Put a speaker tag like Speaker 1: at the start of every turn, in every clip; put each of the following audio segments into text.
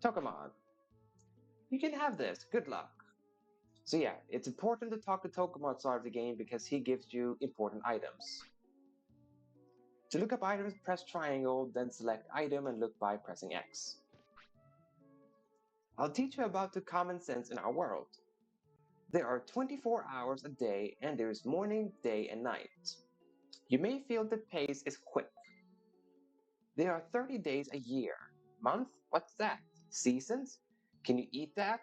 Speaker 1: Tokamon, you can have this. Good luck. So yeah, it's important to talk to Tokamon at the start of the game because he gives you important items. To look up items, press triangle, then select item and look by pressing X. I'll teach you about the common sense in our world. There are 24 hours a day and there is morning, day, and night. You may feel the pace is quick. There are 30 days a year. Month? What's that? Seasons? Can you eat that?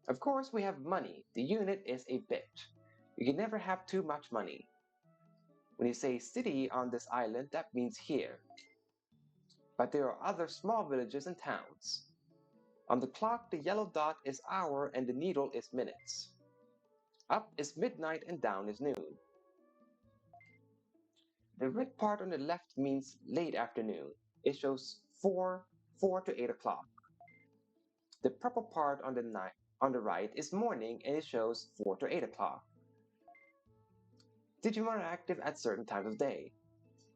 Speaker 1: Of course, we have money. The unit is a bit. You can never have too much money. When you say city on this island, that means here. But there are other small villages and towns. On the clock, the yellow dot is hour and the needle is minutes. Up is midnight and down is noon. The red part on the left means late afternoon. It shows 4 to 8 o'clock. The purple part on the right is morning and it shows 4 to 8 o'clock. Digimon are active at certain times of day.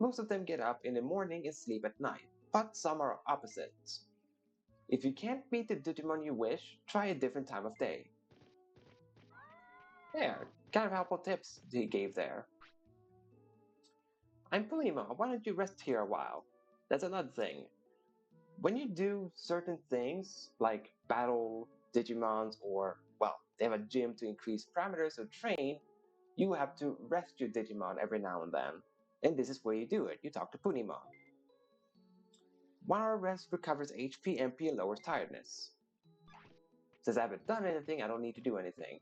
Speaker 1: Most of them get up in the morning and sleep at night, but some are opposites. If you can't meet the Digimon you wish, try a different time of day. There, kind of helpful tips he gave there. I'm Punima, why don't you rest here a while? That's another thing. When you do certain things, like battle Digimons or, well, they have a gym to increase parameters or train, you have to rest your Digimon every now and then. And this is where you do it. You talk to Punimon. 1 hour rest recovers HP, MP, and lowers tiredness. Since I haven't done anything, I don't need to do anything.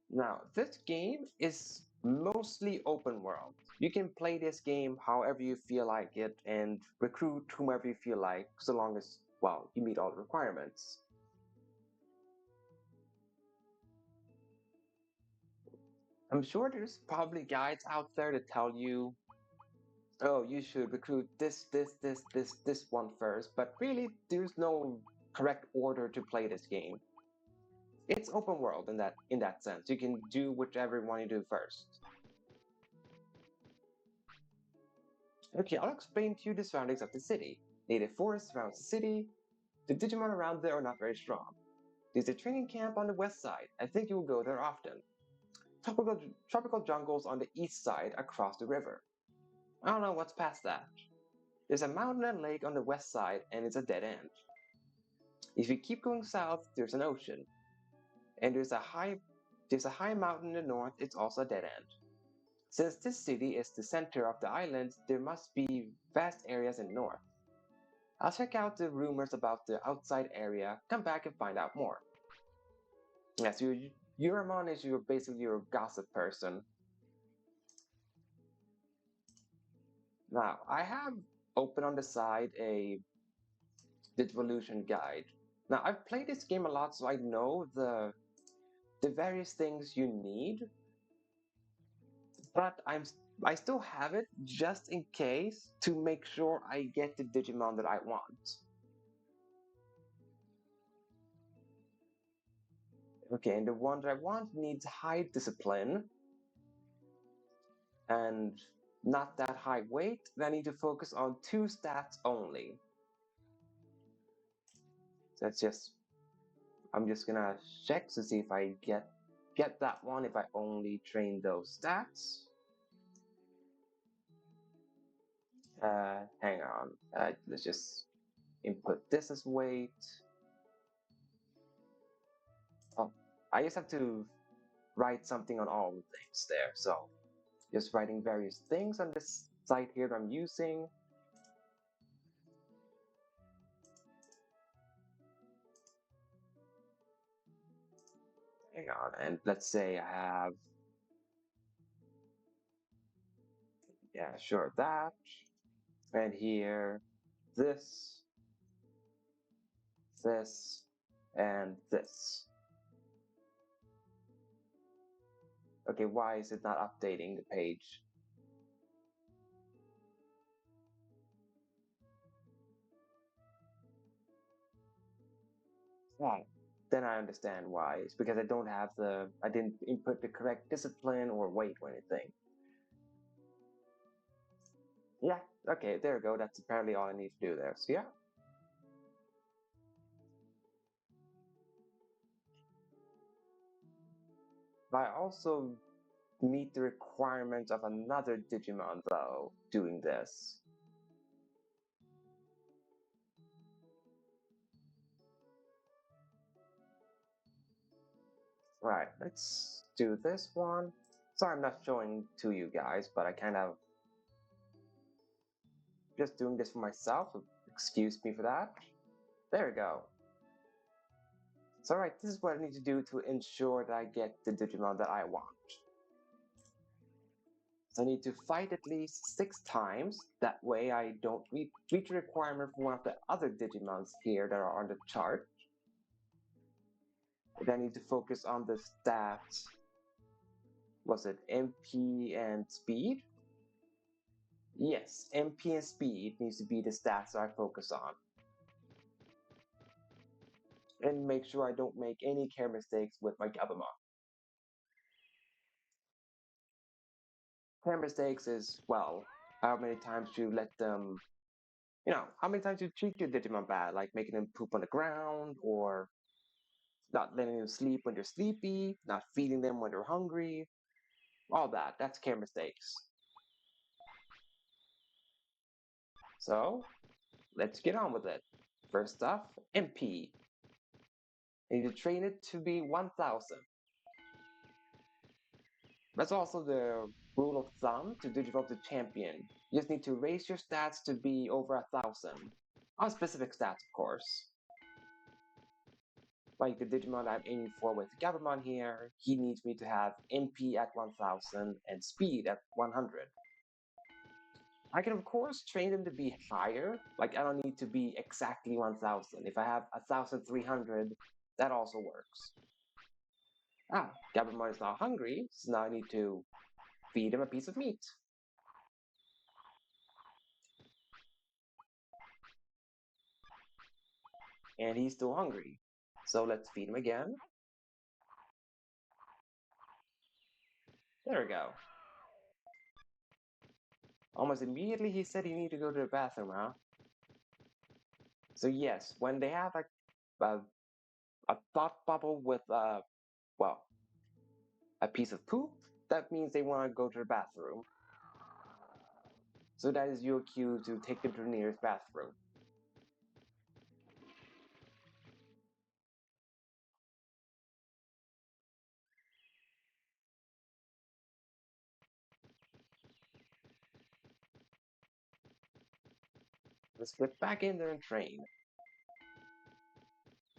Speaker 1: Now, this game is mostly open world. You can play this game however you feel like it and recruit whomever you feel like, so long as, well, you meet all the requirements. I'm sure there's probably guides out there that tell you, oh, you should recruit this one first, but really, there's no correct order to play this game. It's open world in that sense. You can do whichever one you do first. Okay, I'll explain to you the surroundings of the city. Native forest surrounds the city. The Digimon around there are not very strong. There's a training camp on the west side. I think you will go there often. Tropical jungles on the east side across the river. I don't know what's past that. There's a mountain and lake on the west side and it's a dead end. If you keep going south, there's an ocean. And there's a high mountain in the north, it's also a dead end. Since this city is the center of the island, there must be vast areas in the north. I'll check out the rumors about the outside area, come back and find out more. Yes, Euramon is basically your gossip person. Now, I have open on the side a Evolution guide. Now, I've played this game a lot, so I know the various things you need, but I still have it just in case to make sure I get the Digimon that I want. Okay, and the one that I want needs high discipline and not that high weight. Then I need to focus on 2 stats only. So I'm just gonna check to see if I get that one if I only train those stats. Hang on. Let's just input this as weight. Oh, I just have to write something on all the things there. So just writing various things on this site here that I'm using. Hang on, and let's say I have, yeah, sure, that. And here, this, this, and this. Okay, why is it not updating the page? Right. Then I understand why. It's because I didn't input the correct discipline or weight or anything. Yeah, okay, there we go. That's apparently all I need to do there. So yeah. I also meet the requirement of another Digimon though doing this. Right, let's do this one. Sorry I'm not showing to you guys, but I kind of just doing this for myself. So excuse me for that. There we go. So right, this is what I need to do to ensure that I get the Digimon that I want. So I need to fight at least 6 times. That way I don't reach a requirement for one of the other Digimons here that are on the chart. And I need to focus on the stats. Was it MP and speed? Yes, MP and speed needs to be the stats that I focus on. And make sure I don't make any care mistakes with my Gabumon. Care mistakes is, well, how many times you let them, how many times you treat your Digimon bad, like making them poop on the ground, or not letting them sleep when they're sleepy, not feeding them when they're hungry, all that. That's care mistakes. So, let's get on with it. First off, MP. You need to train it to be 1000. That's also the rule of thumb to Digivolve the champion. You just need to raise your stats to be over 1000. On specific stats, of course. Like the Digimon I'm aiming for with Gabumon here, he needs me to have MP at 1000 and speed at 100. I can, of course, train them to be higher. Like, I don't need to be exactly 1000. If I have 1300, that also works. Gabumon is now hungry, so now I need to feed him a piece of meat. And he's still hungry. So let's feed him again. There we go. Almost immediately he said he needed to go to the bathroom, huh? So yes, when they have a thought bubble with well, a piece of poop, that means they want to go to the bathroom. So that is your cue to take them to the nearest bathroom. Let's get back in there and train.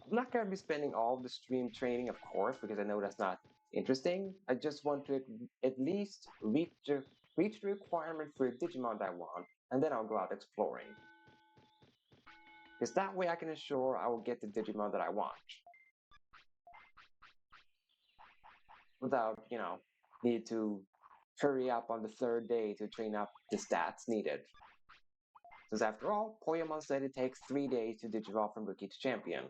Speaker 1: I'm not going to be spending all of the stream training, of course, because I know that's not interesting. I just want to at least reach the requirement for a Digimon that I want, and then I'll go out exploring. Because that way I can ensure I will get the Digimon that I want. Without, need to hurry up on the third day to train up the stats needed. Since after all, Poyamon said it takes 3 days to Digivolve from Rookie to Champion.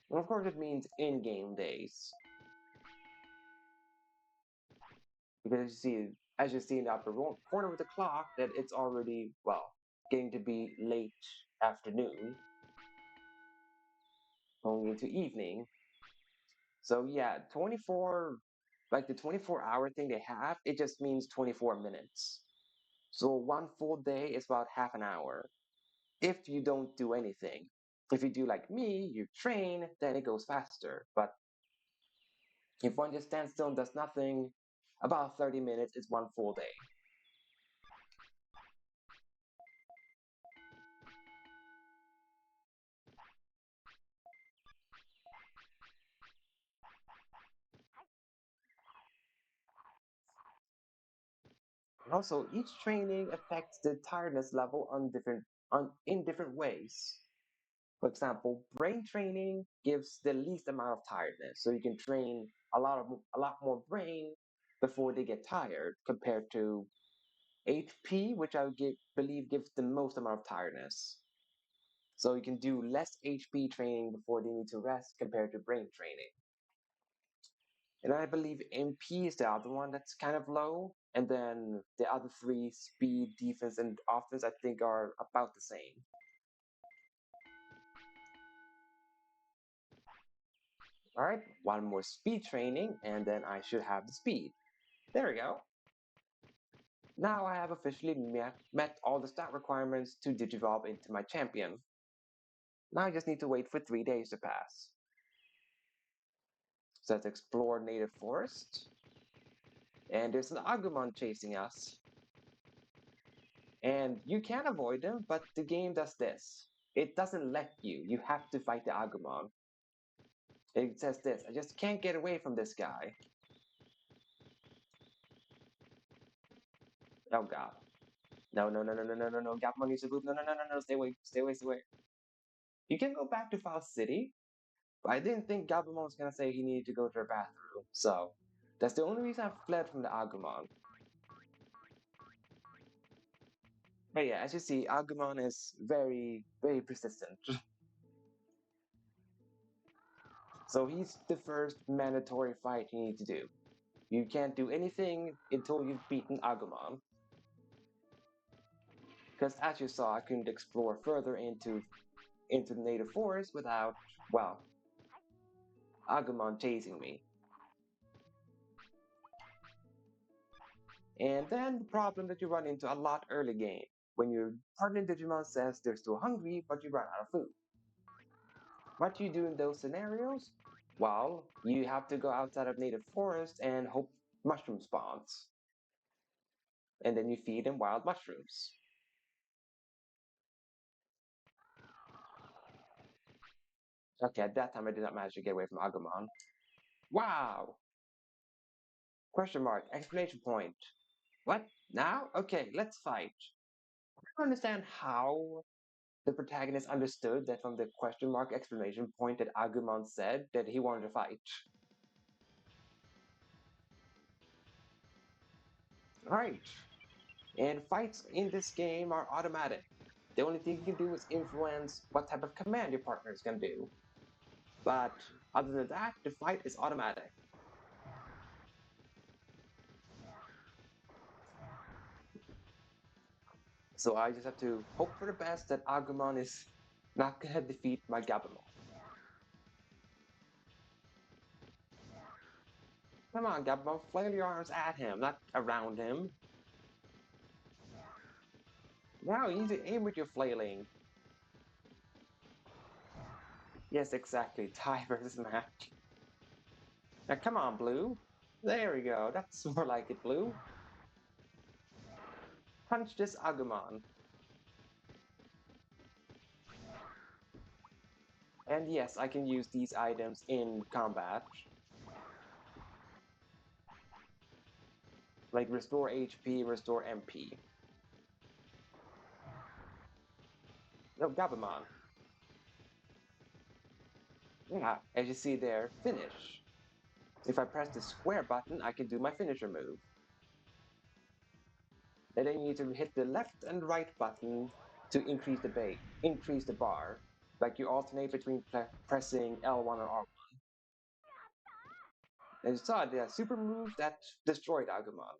Speaker 1: And of course it means in-game days. Because as you see in the upper corner of the clock, that it's already, well, getting to be late afternoon, going into evening. So yeah, 24, like the 24-hour thing they have, it just means 24 minutes. So one full day is about half an hour if you don't do anything. If you do like me, you train, then it goes faster. But if one just stands still and does nothing, about 30 minutes is one full day. Also, each training affects the tiredness level in different ways. For example, brain training gives the least amount of tiredness, so you can train a lot more brain before they get tired, compared to HP, which believe gives the most amount of tiredness. So you can do less HP training before they need to rest compared to brain training. And I believe MP is the other one that's kind of low. and then the other three, speed, defense, and offense, I think are about the same. All right, one more speed training, and then I should have the speed. There we go. Now I have officially met all the stat requirements to digivolve into my champion. Now I just need to wait for 3 days to pass. So let's explore native forest. And there's an Agumon chasing us. And you can avoid him, but the game does this. It doesn't let you. You have to fight the Agumon. It says this, I just can't get away from this guy. Oh god. No, no, no, no, no, no, no, no. Gabumon needs to move. No, no, no, no, no. Stay away, stay away, stay away. You can go back to Faust City, but I didn't think Gabumon was gonna say he needed to go to the bathroom. So that's the only reason I fled from the Agumon. But yeah, as you see, Agumon is very, very persistent. So he's the first mandatory fight you need to do. You can't do anything until you've beaten Agumon. Because as you saw, I couldn't explore further into the native forest without, well, Agumon chasing me. And then the problem that you run into a lot early game, when your partner Digimon says they're still hungry, but you run out of food. What do you do in those scenarios? Well, you have to go outside of native forest and hope mushroom spawns. And then you feed them wild mushrooms. Okay, at that time I did not manage to get away from Agumon. Wow! Question mark, exclamation point. What? Now? Okay, let's fight. I don't understand how the protagonist understood that from the question mark exclamation point that Agumon said that he wanted to fight. Alright. And fights in this game are automatic. The only thing you can do is influence what type of command your partner is going to do. But other than that, the fight is automatic. So I just have to hope for the best that Agumon is not going to defeat my Gabumon. Come on, Gabumon, flail your arms at him, not around him. Now you need to aim with your flailing. Yes, exactly. Tie versus match. Now come on, Blue. There we go. That's more like it, Blue. Punch this Agumon. And yes, I can use these items in combat. Like restore HP, restore MP. No, Gabumon. Yeah, as you see there, finish. If I press the square button, I can do my finisher move. And then you need to hit the left and right button to increase the bar. Like you alternate between pressing L1 or R1. And you saw the super move that destroyed Agumon.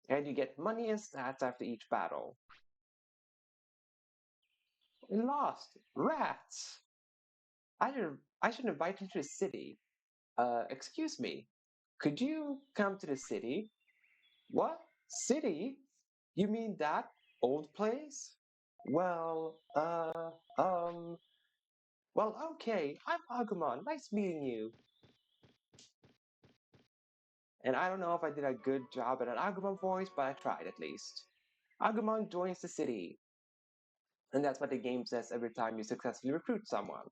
Speaker 1: And you get money and stats after each battle. Lost! Rats! I should invite you to the city. Excuse me. Could you come to the city? What? City? You mean that old place? Well, well, okay. I'm Agumon. Nice meeting you. And I don't know if I did a good job at an Agumon voice, but I tried at least. Agumon joins the city. And that's what the game says every time you successfully recruit someone.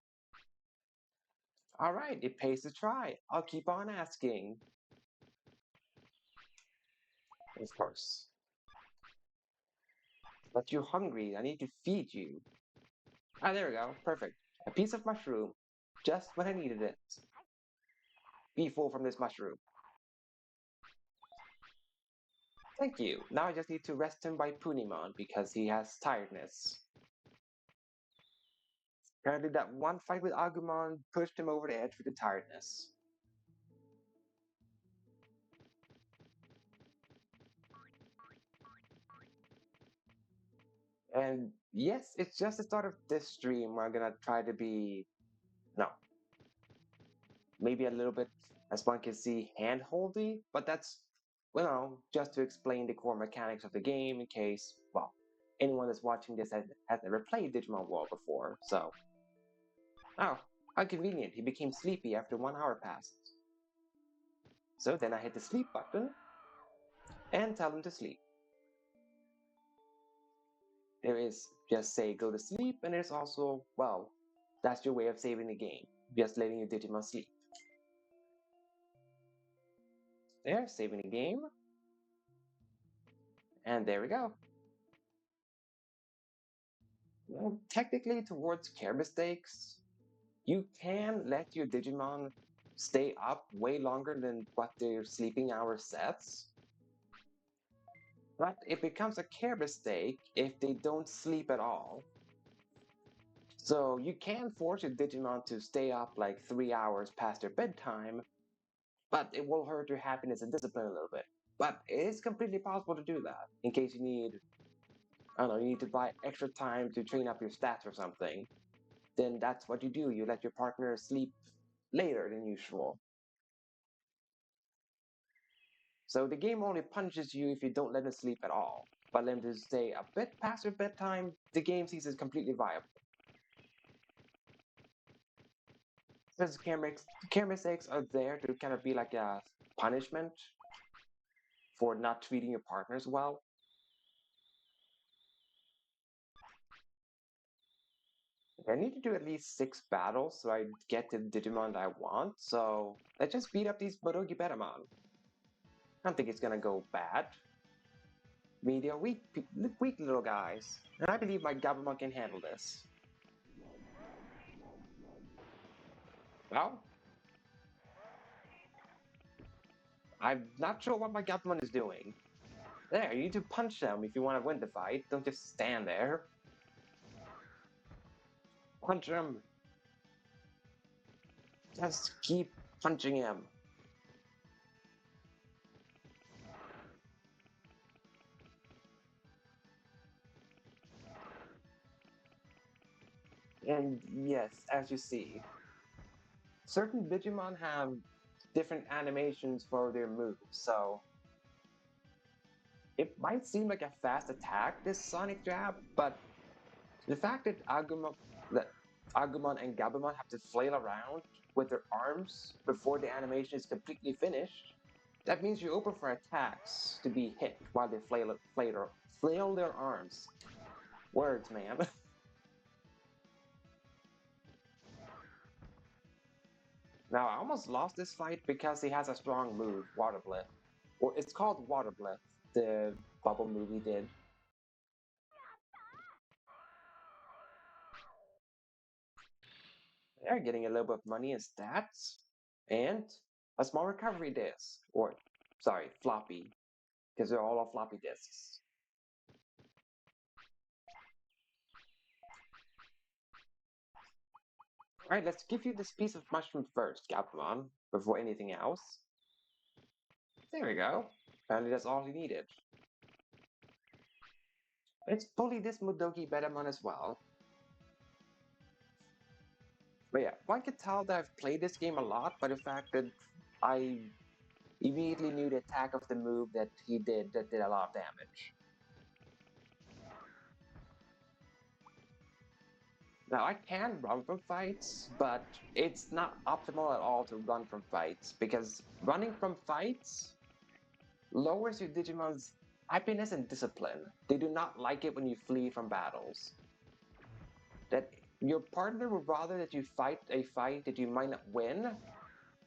Speaker 1: Alright, it pays to try. I'll keep on asking. Of course. But you're hungry. I need to feed you. Ah, there we go. Perfect. A piece of mushroom. Just when I needed it. Be full from this mushroom. Thank you. Now I just need to rest him by Punimon because he has tiredness. Apparently that one fight with Agumon pushed him over the edge with the tiredness. And yes, it's just the start of this stream where I'm gonna try to be, no, maybe a little bit, as one can see, hand-holdy, but that's, just to explain the core mechanics of the game in case, well, anyone that's watching this has never played Digimon World before, so. Oh, how convenient, he became sleepy after 1 hour passed. So then I hit the sleep button and tell him to sleep. There is just say go to sleep, and there's also, well, that's your way of saving the game, just letting your Digimon sleep. There, saving the game. And there we go. Well, technically, towards care mistakes, you can let your Digimon stay up way longer than what their sleeping hour sets. But it becomes a care mistake if they don't sleep at all. So you can force your Digimon to stay up like 3 hours past their bedtime, but it will hurt your happiness and discipline a little bit. But it is completely possible to do that in case you need, I don't know, you need to buy extra time to train up your stats or something. Then that's what you do. You let your partner sleep later than usual. So the game only punishes you if you don't let them sleep at all. But let them stay a bit past their bedtime, the game sees it completely viable. Because care mistakes are there to kind of be like a punishment for not treating your partners well. I need to do at least 6 battles so I get the Digimon that I want, so let's just beat up these Bodogi Betamon. I don't think it's gonna go bad. I mean, they're weak little guys, and I believe my Gabumon can handle this. Well, I'm not sure what my Gabumon is doing. There, you need to punch them if you want to win the fight, don't just stand there. Punch him! Just keep punching him. And yes, as you see, certain Digimon have different animations for their moves, so it might seem like a fast attack, this Sonic Jab, but the fact that Agumon and Gabumon have to flail around with their arms before the animation is completely finished, that means you're open for attacks to be hit while they flail their arms. Words, man. Now, I almost lost this fight because he has a strong move, Water Blith. Well, it's called Water Blith, the bubble move he did. They're getting a little bit of money and stats, and a small recovery disc, or, sorry, floppy, because they're all on floppy disks. Alright, let's give you this piece of mushroom first, Gabumon, before anything else. There we go. Apparently that's all he needed. Let's bully this Mudoki Betamon as well. But yeah, one could tell that I've played this game a lot by the fact that I immediately knew the attack of the move that he did that did a lot of damage. Now, I can run from fights, but it's not optimal at all to run from fights, because running from fights lowers your Digimon's happiness and discipline. They do not like it when you flee from battles. That your partner would rather that you fight a fight that you might not win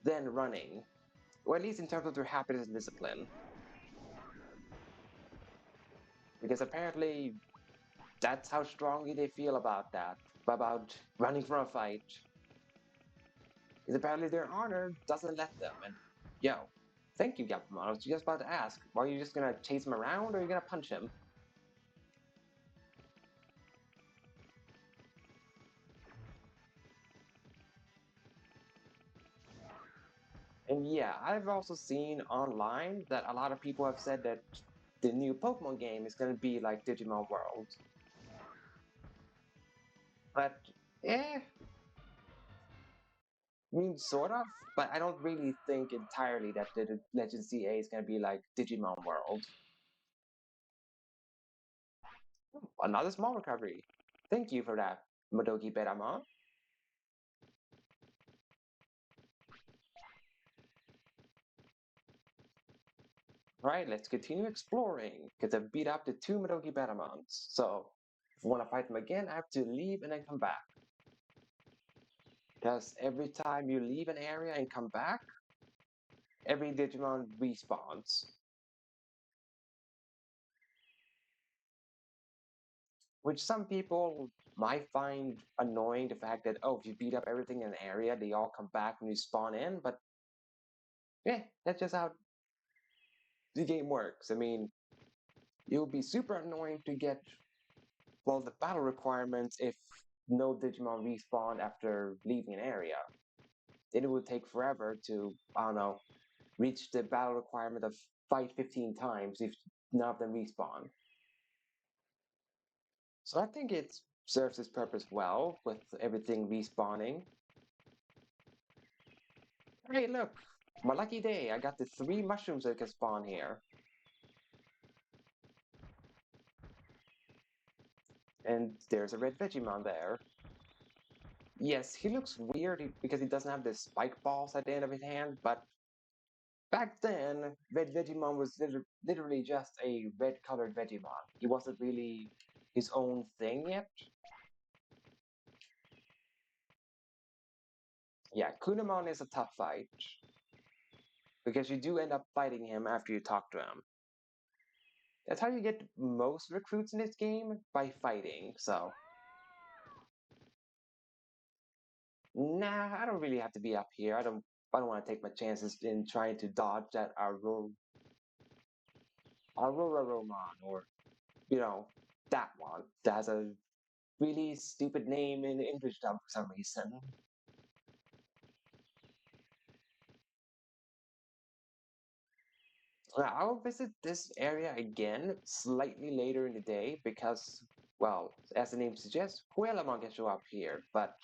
Speaker 1: than running, or at least in terms of their happiness and discipline. Because apparently that's how strongly they feel about that, about running from a fight. Because apparently their honor doesn't let them. And yo, thank you, Gabumon. I was just about to ask, are you just gonna chase him around or are you gonna punch him? And yeah, I've also seen online that a lot of people have said that the new Pokemon game is gonna be like Digimon World. But, eh, I mean, sort of, but I don't really think entirely that the Legend CA is going to be like Digimon World. Another small recovery. Thank you for that, Madoki Bedamon. Right, let's continue exploring, because I beat up the two Madoki Bedamons. So, if I want to fight them again, I have to leave and then come back. Because every time you leave an area and come back, every Digimon respawns. Which some people might find annoying, the fact that, oh, if you beat up everything in an area, they all come back when you spawn in, but yeah, that's just how the game works. I mean, it would be super annoying to get, well, the battle requirements if no Digimon respawn after leaving an area. Then it would take forever to, I don't know, reach the battle requirement of fight 15 times if none of them respawn. So I think it serves its purpose well with everything respawning. Hey, look, my lucky day. I got the 3 mushrooms that can spawn here. And there's a red Vegemon there. Yes, he looks weird because he doesn't have the spike balls at the end of his hand, but back then, red Vegemon was literally just a red-colored Vegemon. He wasn't really his own thing yet. Yeah, Kunamon is a tough fight, because you do end up fighting him after you talk to him. That's how you get most recruits in this game, by fighting, so... Nah, I don't really have to be up here. I don't want to take my chances in trying to dodge that Aurora or, you know, that one. That has a really stupid name in English dub for some reason. I'll visit this area again slightly later in the day because, well, as the name suggests, Quelamon can show up here, but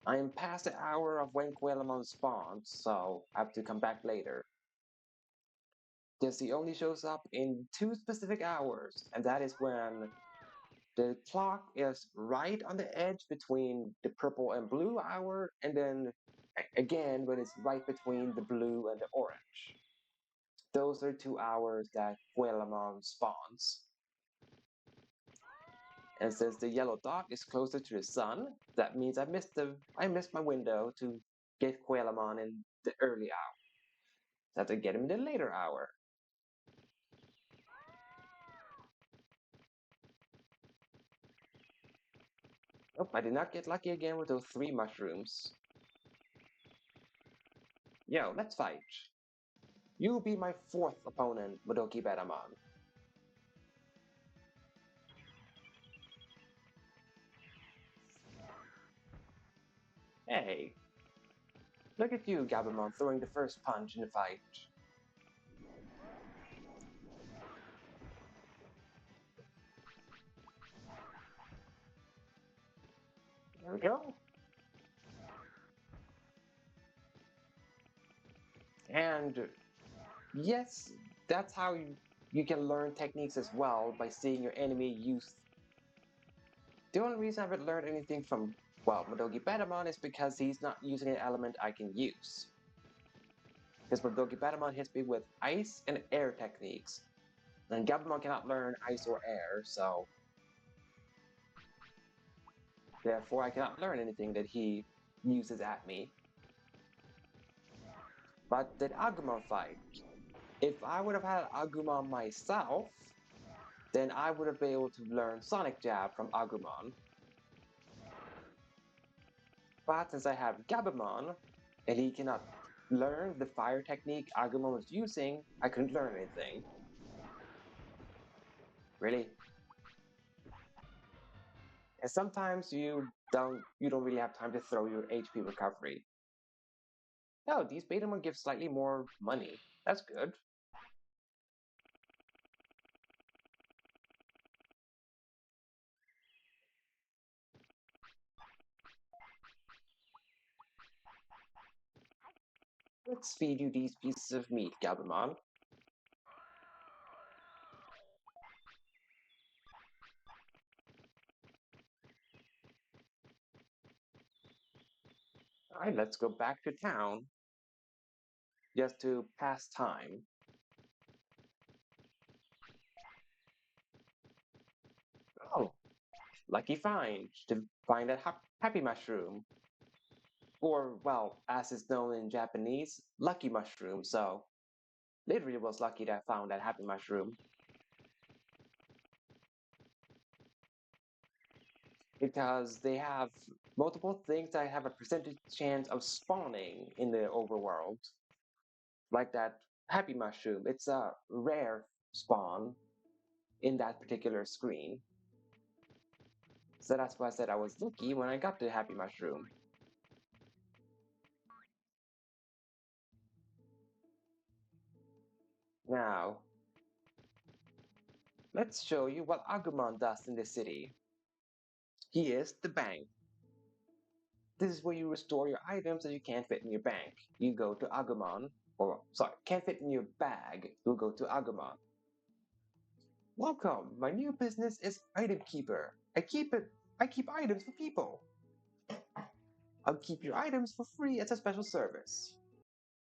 Speaker 1: I am past the hour of when Quelamon spawns, so I have to come back later. Because he only shows up in 2 specific hours, and that is when the clock is right on the edge between the purple and blue hour, and then again when it's right between the blue and the orange. Those are 2 hours that Quelamon spawns. And since the yellow dot is closer to the sun, that means I missed my window to get Quelamon in the early hour. So I have to get him in the later hour. Oh, I did not get lucky again with those 3 mushrooms. Yo, let's fight. You'll be my 4th opponent, Madoki Betamon. Hey, look at you, Gabumon, throwing the first punch in the fight. There we go. And yes, that's how you can learn techniques as well, by seeing your enemy use. The only reason I haven't learned anything from, well, Madoki Betamon is because he's not using an element I can use. Because Madoki Betamon hits me with ice and air techniques, and Gabumon cannot learn ice or air, so therefore I cannot learn anything that he uses at me. But the Agumon fight, if I would have had Agumon myself, then I would have been able to learn Sonic Jab from Agumon. But since I have Gabumon, and he cannot learn the fire technique Agumon was using, I couldn't learn anything. Really. And sometimes you don't really have time to throw your HP recovery. Oh, these Betamon give slightly more money. That's good. Let's feed you these pieces of meat, Gabumon. Alright, let's go back to town just to pass time. Oh, lucky find to find a happy mushroom. Or, well, as it's known in Japanese, lucky mushroom. So, literally was lucky that I found that happy mushroom. Because they have multiple things that have a percentage chance of spawning in the overworld. Like that happy mushroom. It's a rare spawn in that particular screen. So that's why I said I was lucky when I got the happy mushroom. Now, let's show you what Agumon does in the city. He is the bank. This is where you restore your items that you can't fit in your bank. You go to Agumon, or sorry, can't fit in your bag. You go to Agumon. Welcome. My new business is Item Keeper. I keep items for people. I'll keep your items for free as a special service.